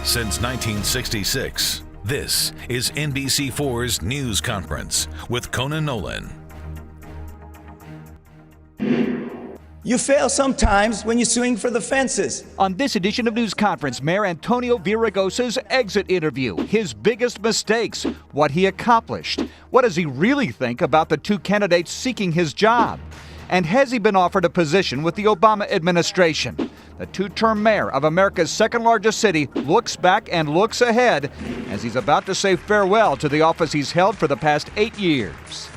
Since 1966, this is NBC4's News Conference with Conan Nolan. You fail sometimes when you swing for the fences. On this edition of News Conference, Mayor Antonio Villaraigosa's exit interview, his biggest mistakes, what he accomplished. What does he really think about the two candidates seeking his job? And has he been offered a position with the Obama administration? The two-term mayor of America's second-largest city looks back and looks ahead as he's about to say farewell to the office he's held for the past 8 years.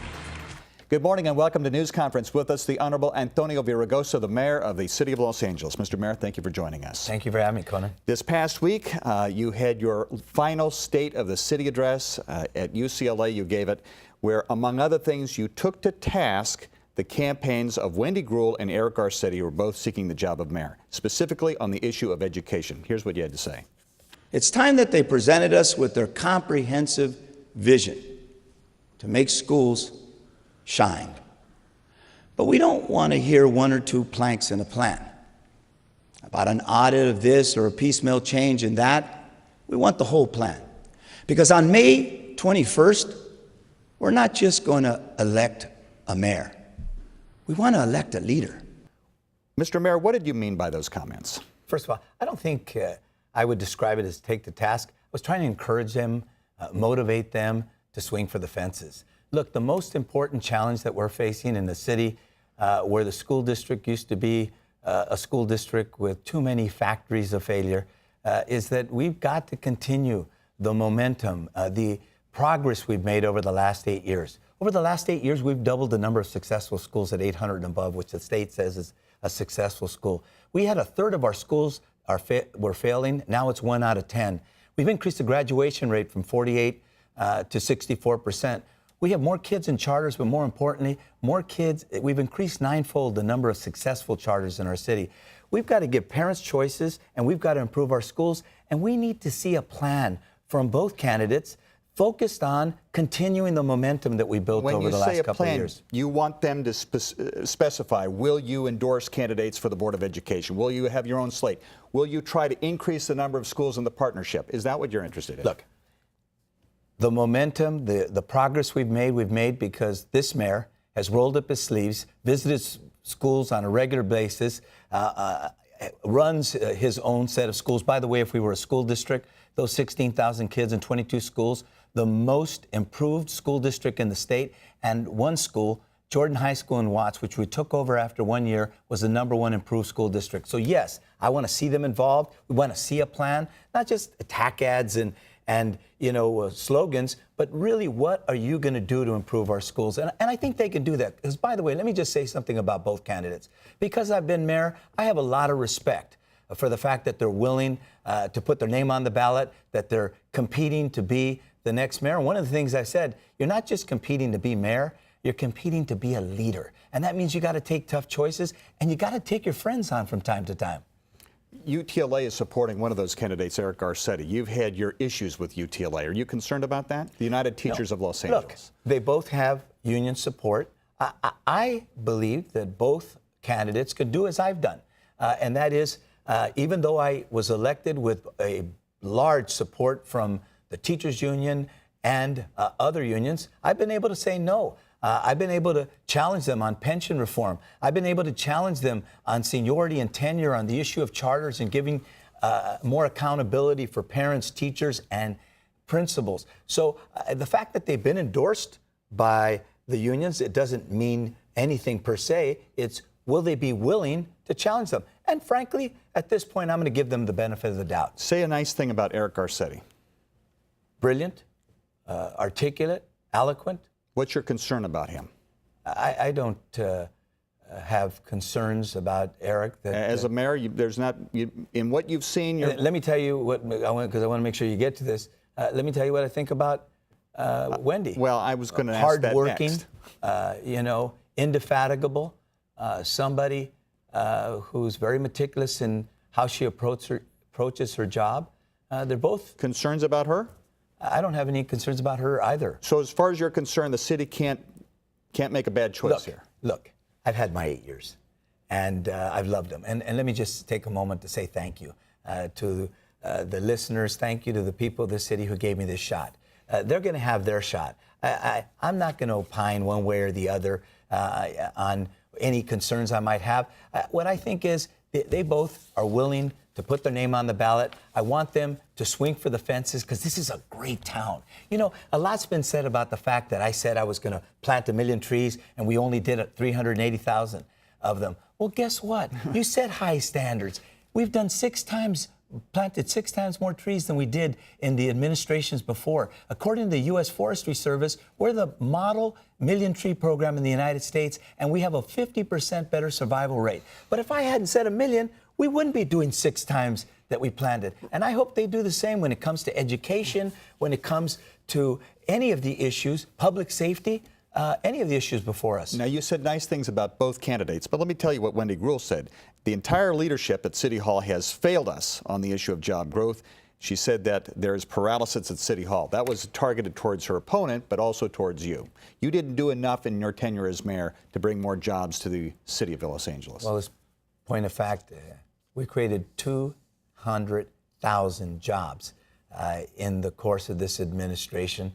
Good morning and welcome to News Conference. With us, the Honorable Antonio Villaraigosa, the mayor of the city of Los Angeles. Mr. Mayor, thank you for joining us. Thank you for having me, Conan. This past week, you had your final State of the City address at UCLA. You gave it where, among other things, you took to task the campaigns of Wendy Gruhl and Eric Garcetti, who were both seeking the job of mayor, specifically on the issue of education. Here's what you had to say. It's time that they presented us with their comprehensive vision to make schools shine. But we don't want to hear one or two planks in a plan about an audit of this or a piecemeal change in that. We want the whole plan. Because on May 21st, we're not just going to elect a mayor. We want to elect a leader. Mr. Mayor, what did you mean by those comments? First of all, I don't think I would describe it as take the task. I was trying to encourage them, motivate them to swing for the fences. Look, the most important challenge that we're facing in the city, where the school district used to be a school district with too many factories of failure, is that we've got to continue the momentum, the progress we've made over the last 8 years. Over the last 8 years, we've doubled the number of successful schools at 800 and above, which the state says is a successful school. We had a third of our schools were failing. Now it's 1 out of 10. We've increased the graduation rate from 48 to 64%. We have more kids in charters, but more importantly, more kids. We've increased ninefold the number of successful charters in our city. We've got to give parents choices, and we've got to improve our schools, and we need to see a plan from both candidates focused on continuing the momentum that we built over the last couple of years. You want them to specify, will you endorse candidates for the Board of Education? Will you have your own slate? Will you try to increase the number of schools in the partnership? Is that what you're interested in? Look, the momentum, the progress we've made because this mayor has rolled up his sleeves, visited schools on a regular basis, runs his own set of schools. By the way, if we were a school district, those 16,000 kids in 22 schools, the most improved school district in the state, and one school, Jordan High School in Watts, which we took over after 1 year, was the #1 improved school district. So yes, I want to see them involved. We want to see a plan, not just attack ads and slogans, but really what are you going to do to improve our schools? And I think they can do that. Because, by the way, let me just say something about both candidates. Because I've been mayor, I have a lot of respect for the fact that they're willing to put their name on the ballot, that they're competing to be the next mayor. One of the things I said, you're not just competing to be mayor, you're competing to be a leader. And that means you got to take tough choices, and you got to take your friends on from time to time. UTLA is supporting one of those candidates, Eric Garcetti. You've had your issues with UTLA. Are you concerned about that? The United Teachers of Los Angeles. Look, they both have union support. I believe that both candidates could do as I've done. And that is, even though I was elected with a large support from the teachers union and other unions, I've been able to say no. I've been able to challenge them on pension reform. I've been able to challenge them on seniority and tenure, on the issue of charters and giving more accountability for parents, teachers, and principals. So the fact that they've been endorsed by the unions, it doesn't mean anything per se. It's will they be willing to challenge them? And frankly, at this point, I'm going to give them the benefit of the doubt. Say a nice thing about Eric Garcetti. Brilliant, articulate, eloquent. What's your concern about him? I don't have concerns about Eric. As a mayor, there's not, in what you've seen. Let me tell you what, because I want to make sure you get to this. Let me tell you what I think about Wendy. Well, I was going to ask that next. Hardworking, indefatigable, somebody who's very meticulous in how she approaches her job. They're both. Concerns about her? I don't have any concerns about her either. So as far as you're concerned, the city can't make a bad choice here? Look, I've had my 8 years, and I've loved them. And let me just take a moment to say thank you to the listeners. Thank you to the people of the city who gave me this shot. They're going to have their shot. I'm not going to opine one way or the other on any concerns I might have. What I think is they both are willing to put their name on the ballot. I want them to swing for the fences because this is a great town. You know, a lot's been said about the fact that I said I was going to plant 1 million trees and we only did 380,000 of them. Well, guess what? You set high standards. We've done planted 6 times more trees than we did in the administrations before. According to the U.S. Forestry Service, we're the model million tree program in the United States, and we have a 50% better survival rate. But if I hadn't said 1 million, we wouldn't be doing 6 times that we planted. And I hope they do the same when it comes to education, when it comes to any of the issues, public safety, any of the issues before us. Now, you said nice things about both candidates, but let me tell you what Wendy Gruhl said. The entire leadership at City Hall has failed us on the issue of job growth. She said that there's paralysis at City Hall. That was targeted towards her opponent, but also towards you. You didn't do enough in your tenure as mayor to bring more jobs to the city of Los Angeles. Well, as point of fact, we created 200,000 jobs in the course of this administration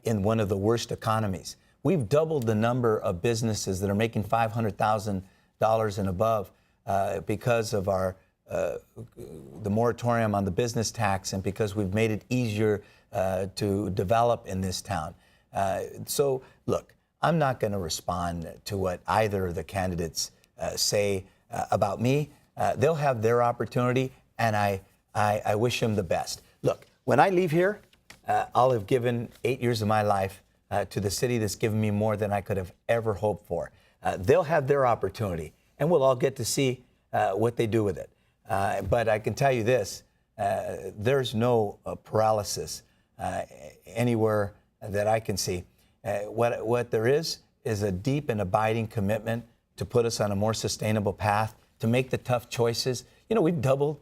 in one of the worst economies. We've doubled the number of businesses that are making $500,000 and above because of the moratorium on the business tax and because we've made it easier to develop in this town. So, look, I'm not going to respond to what either of the candidates say about me. They'll have their opportunity, and I wish them the best. Look, when I leave here, I'll have given 8 years of my life to the city that's given me more than I could have ever hoped for. They'll have their opportunity, and we'll all get to see what they do with it. But I can tell you this, there's no paralysis anywhere that I can see. What there is a deep and abiding commitment to put us on a more sustainable path, to make the tough choices. You know, we've doubled.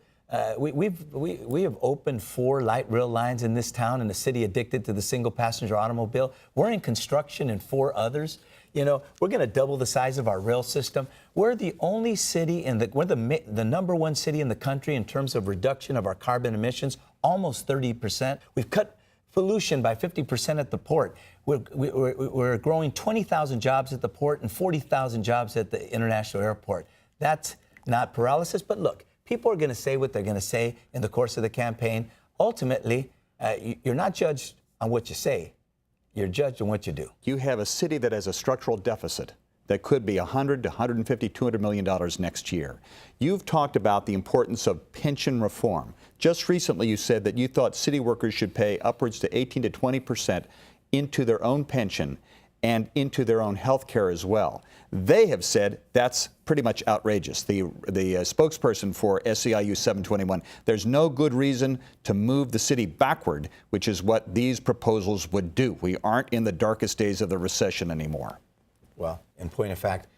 We have opened 4 light rail lines in this town in a city addicted to the single passenger automobile. We're in construction in 4 others. You know, we're going to double the size of our rail system. We're the only city we're the #1 city in the country in terms of reduction of our carbon emissions, almost 30%. We've cut pollution by 50% at the port. We're growing 20,000 jobs at the port and 40,000 jobs at the international airport. That's not paralysis, but look, people are going to say what they're going to say in the course of the campaign. Ultimately, you're not judged on what you say. You're judged on what you do. You have a city that has a structural deficit that could be $100 to $150, $200 million next year. You've talked about the importance of pension reform. Just recently, you said that you thought city workers should pay upwards to 18 to 20% into their own pension and into their own health care as well. They have said that's pretty much outrageous. The spokesperson for SEIU 721, there's no good reason to move the city backward, which is what these proposals would do. We aren't in the darkest days of the recession anymore. Well, in point of fact,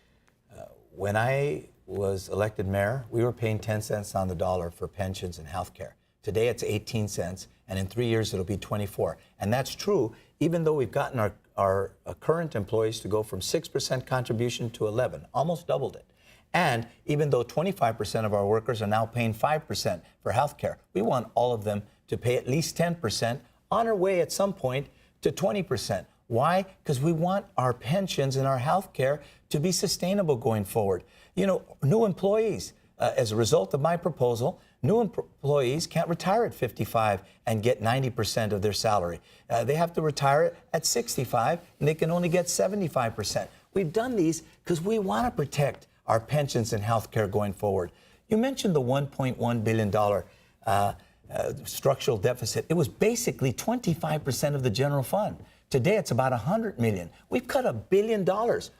when I was elected mayor, we were paying 10 cents on the dollar for pensions and health care. Today it's 18 cents, and in 3 years it'll be 24. And that's true, even though we've gotten our current employees to go from 6% contribution to 11, almost doubled it. And even though 25% of our workers are now paying 5% for health care, we want all of them to pay at least 10%, on our way at some point to 20%. Why? Because we want our pensions and our health care to be sustainable going forward. You know, new employees, as a result of my proposal, new employees can't retire at 55 and get 90% of their salary. They have to retire at 65, and they can only get 75%. We've done these because we want to protect our pensions and health care going forward. You mentioned the $1.1 billion structural deficit. It was basically 25% of the general fund. Today, it's about $100 million. We've cut $1 billion.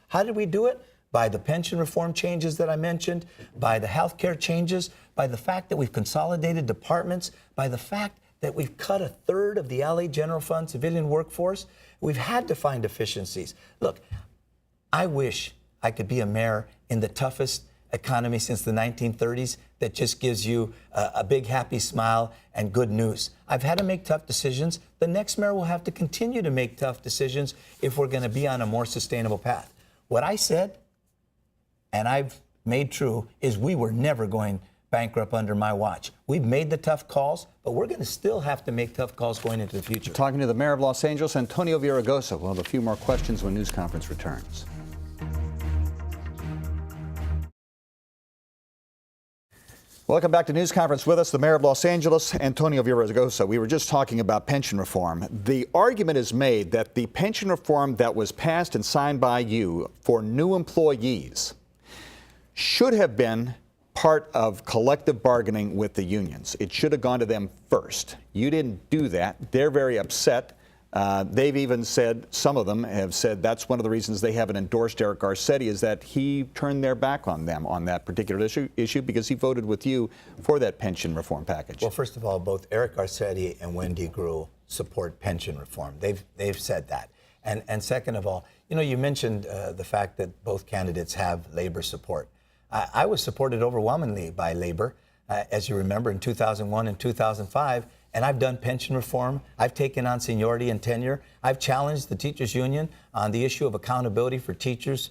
How did we do it? By the pension reform changes that I mentioned, by the health care changes, by the fact that we've consolidated departments, by the fact that we've cut 1/3 of the LA General Fund civilian workforce. We've had to find efficiencies. Look, I wish I could be a mayor in the toughest economy since the 1930s that just gives you a big happy smile and good news. I've had to make tough decisions. The next mayor will have to continue to make tough decisions if we're going to be on a more sustainable path. What I said, and I've made true, is we were never going bankrupt under my watch. We've made the tough calls, but we're going to still have to make tough calls going into the future. Talking to the mayor of Los Angeles, Antonio Villaraigosa. We'll have a few more questions when News Conference returns. Welcome back to News Conference. With us, the mayor of Los Angeles, Antonio Villaraigosa. We were just talking about pension reform. The argument is made that the pension reform that was passed and signed by you for new employees should have been part of collective bargaining with the unions. It should have gone to them first. You didn't do that. They're very upset. They've even said, some of them have said that's one of the reasons they haven't endorsed Eric Garcetti, is that he turned their back on them on that particular issue because he voted with you for that pension reform package. Well, first of all, both Eric Garcetti and Wendy Gruhl support pension reform. They've said that. And second of all, you mentioned the fact that both candidates have labor support. I was supported overwhelmingly by labor, as you remember, in 2001 and 2005. And I've done pension reform. I've taken on seniority and tenure. I've challenged the teachers union on the issue of accountability for teachers,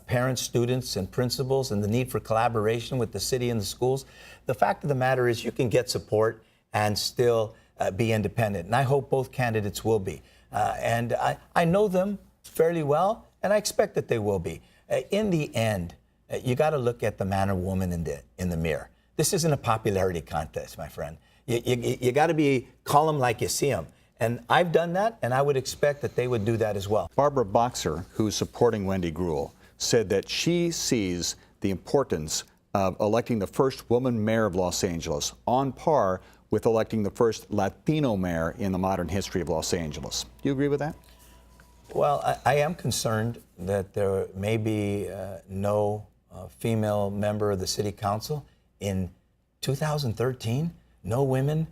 parents, students, and principals, and the need for collaboration with the city and the schools. The fact of the matter is you can get support and still be independent. And I hope both candidates will be. And I know them fairly well, and I expect that they will be. In the end, you got to look at the man or woman in the mirror. This isn't a popularity contest, my friend. You got to call them like you see them. And I've done that, and I would expect that they would do that as well. Barbara Boxer, who's supporting Wendy Gruhl, said that she sees the importance of electing the first woman mayor of Los Angeles on par with electing the first Latino mayor in the modern history of Los Angeles. Do you agree with that? Well, I am concerned that there may be no female member of the city council in 2013. No women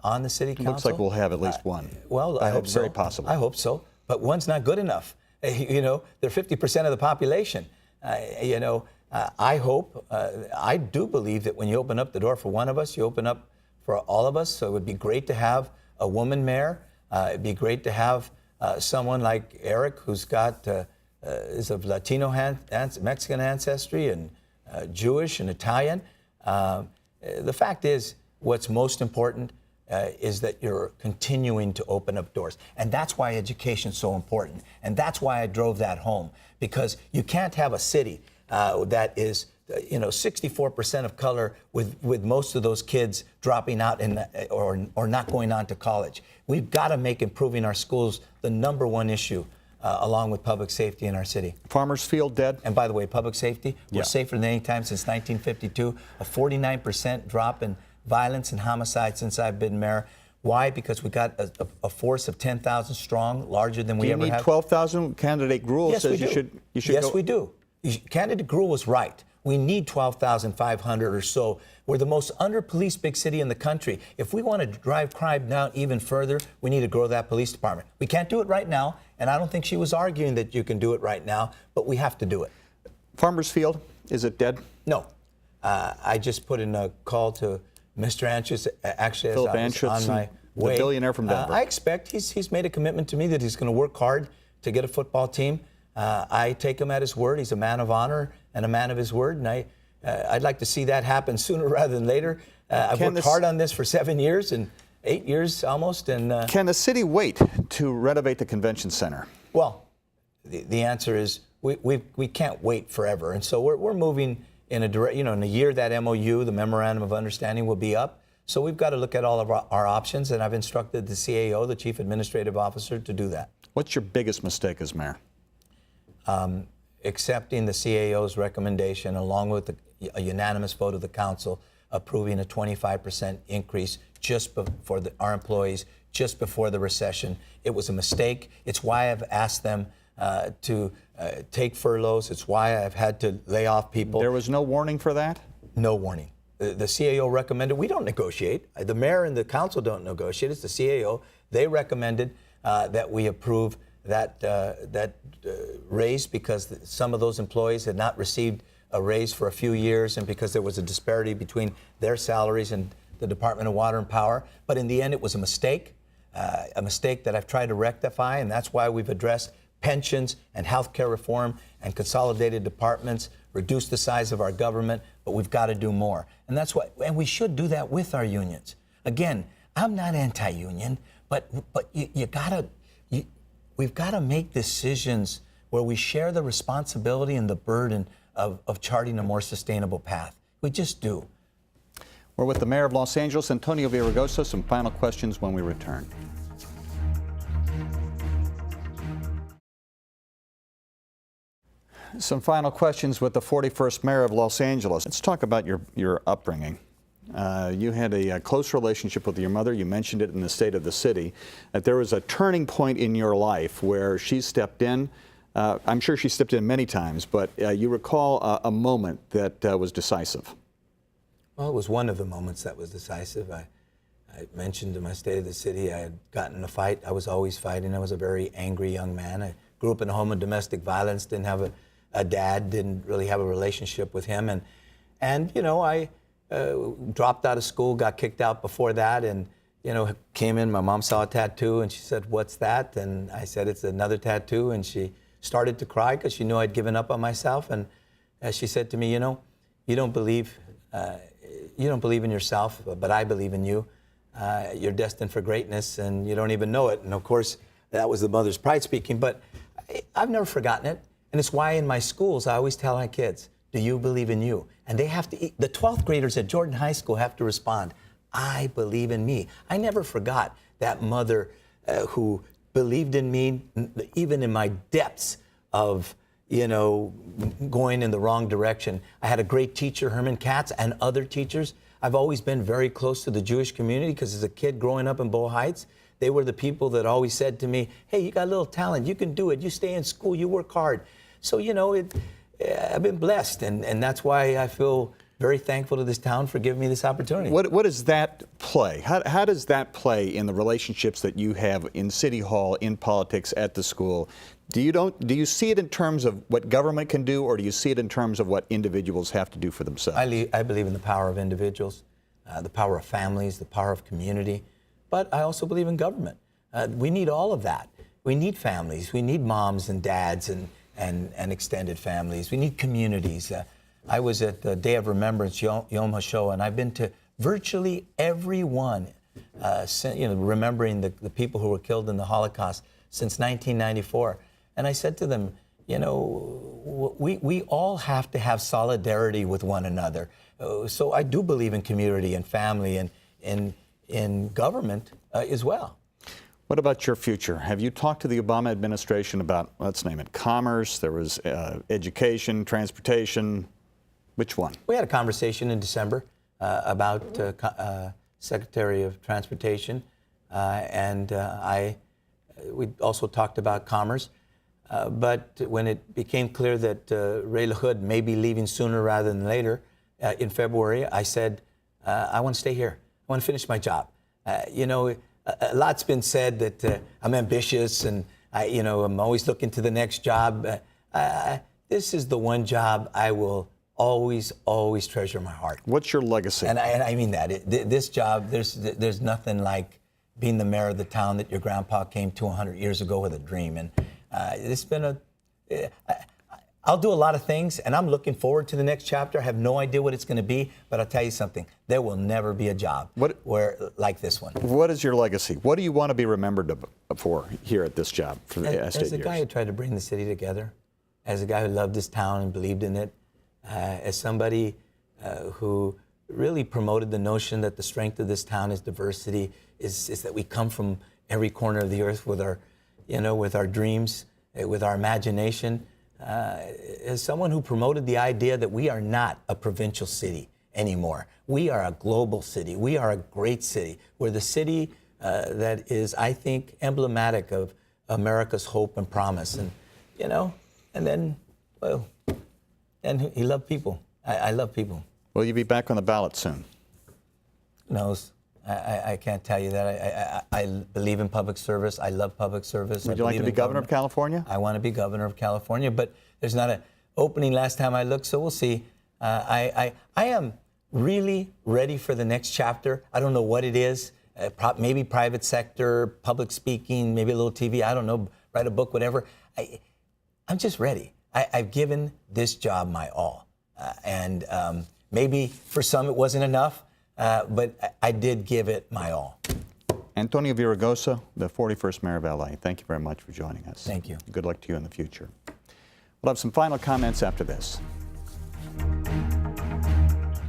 on the city council. Looks like we'll have at least one. Well, I hope so. Very possible. I hope so. But one's not good enough. They're 50% of the population. I hope, I do believe that when you open up the door for one of us, you open up for all of us. So it would be great to have a woman mayor. It'd be great to have someone like Eric, who's got is of Latino Mexican ancestry and Jewish and Italian. The fact is, what's most important is that you're continuing to open up doors. And that's why education is so important. And that's why I drove that home. Because you can't have a city that is 64% of color with most of those kids dropping out or not going on to college. We've got to make improving our schools the number one issue along with public safety in our city. Farmers Field dead. And by the way, public safety, we're safer than any time since 1952. A 49% drop in violence and homicide since I've been mayor. Why? Because we got a force of 10,000 strong, larger than we ever had. Do you need 12,000? Candidate Gruhl says you should Yes, go. we do. Candidate Gruhl was right. We need 12,500 or so. We're the most under-policed big city in the country. If we want to drive crime down even further, we need to grow that police department. We can't do it right now, and I don't think she was arguing that you can do it right now, but we have to do it. Farmers Field, is it dead? No. I just put in a call to Mr. Anschutz, actually, as Philip I was Anschutz, on my way. the billionaire from Denver. I expect he's made a commitment to me that he's going to work hard to get a football team. I take him at his word. He's a man of honor and a man of his word, and I'd like to see that happen sooner rather than later. I've worked hard on this for 7 years and 8 years almost. And can the city wait to renovate the convention center? Well, the answer is we can't wait forever, and so we're moving in a direct. In a year that MOU, the Memorandum of Understanding, will be up. So we've got to look at all of our options, and I've instructed the CAO, the Chief Administrative Officer, to do that. What's your biggest mistake as mayor? Accepting the CAO's recommendation, along with a unanimous vote of the council, approving a 25% increase just for our employees just before the recession. It was a mistake. It's why I've asked them to take furloughs. It's why I've had to lay off people. There was no warning for that? No warning. The CAO recommended. We don't negotiate. The mayor and the council don't negotiate. It's the CAO. They recommended that we approve that raise because some of those employees had not received a raise for a few years, and because there was a disparity between their salaries and the Department of Water and Power. But in the end, it was a mistake that I've tried to rectify, and that's why we've addressed pensions and health care reform and consolidated departments, reduced the size of our government, but we've got to do more. And that's what, and we should do that with our unions. Again, I'm not anti-union, but we've got to make decisions where we share the responsibility and the burden of charting a more sustainable path. We just do. We're with the Mayor of Los Angeles, Antonio Villaraigosa. Some final questions when we return. Some final questions with the 41st Mayor of Los Angeles. Let's talk about your upbringing. You had a close relationship with your mother. You mentioned it in the State of the City. That there was a turning point in your life where she stepped in. I'm sure she stepped in many times, but you recall a moment that was decisive. Well, it was one of the moments that was decisive. I mentioned in my State of the City I had gotten in a fight. I was always fighting. I was a very angry young man. I grew up in a home of domestic violence, didn't have a dad, didn't really have a relationship with him. And you know, I dropped out of school, got kicked out before that, and you know, came in, my mom saw a tattoo and she said, "What's that?" And I said, "It's another tattoo." And she started to cry because she knew I'd given up on myself. And she said to me, "You know, you don't believe in yourself, but I believe in you. You're destined for greatness and you don't even know it." And of course, that was the mother's pride speaking, but I've never forgotten it. And it's why in my schools, I always tell my kids, do you believe in you? And they have to, the 12th graders at Jordan High School have to respond, I believe in me. I never forgot that mother who believed in me, even in my depths of, you know, going in the wrong direction. I had a great teacher, Herman Katz, and other teachers. I've always been very close to the Jewish community because as a kid growing up in Bow Heights, they were the people that always said to me, "Hey, you got a little talent, you can do it, you stay in school, you work hard." So, you know, I've been blessed, and that's why I feel very thankful to this town for giving me this opportunity. What does that play? How does that play in the relationships that you have in City Hall, in politics, at the school? Do you see it in terms of what government can do, or do you see it in terms of what individuals have to do for themselves? I believe in the power of individuals, the power of families, the power of community, but I also believe in government. We need all of that. We need families. We need moms and dads and extended families. We need communities. I was at the Day of Remembrance, Yom HaShoah, and I've been to virtually every one, remembering the people who were killed in the Holocaust since 1994. And I said to them, you know, we all have to have solidarity with one another. So I do believe in community and family and in government as well. What about your future? Have you talked to the Obama administration about, let's name it, commerce? There was education, transportation. Which one? We had a conversation in December about Secretary of Transportation, and we also talked about commerce. But when it became clear that Ray LaHood may be leaving sooner rather than later, in February, I said, I want to stay here. I want to finish my job. You know, a lot's been said that I'm ambitious and I'm always looking to the next job. This is the one job I will always treasure in my heart. What's your legacy? And I mean that. This job, there's nothing like being the mayor of the town that your grandpa came to 100 years ago with a dream. And it's been I'll do a lot of things, and I'm looking forward to the next chapter. I have no idea what it's going to be, but I'll tell you something. There will never be a job like this one. What is your legacy? What do you want to be remembered for here at this job for the As a guy who tried to bring the city together, as a guy who loved this town and believed in it, as somebody who really promoted the notion that the strength of this town is diversity, is that we come from every corner of the earth with our dreams, with our imagination. As someone who promoted the idea that we are not a provincial city anymore. We are a global city. We are a great city. We're the city that is, I think, emblematic of America's hope and promise. And, and then, well, and he loved people. I love people. Will you be back on the ballot soon? Who knows? I can't tell you that. I believe in public service. I love public service. Would you like to be governor of California? I want to be governor of California, but there's not an opening last time I looked, so we'll see. I am really ready for the next chapter. I don't know what it is. Maybe private sector, public speaking, maybe a little TV. I don't know. Write a book, whatever. I'm just ready. I've given this job my all, and Maybe for some it wasn't enough, but I did give it my all. Antonio Villaraigosa, the 41st Mayor of LA, thank you very much for joining us. Thank you. Good luck to you in the future. We'll have some final comments after this.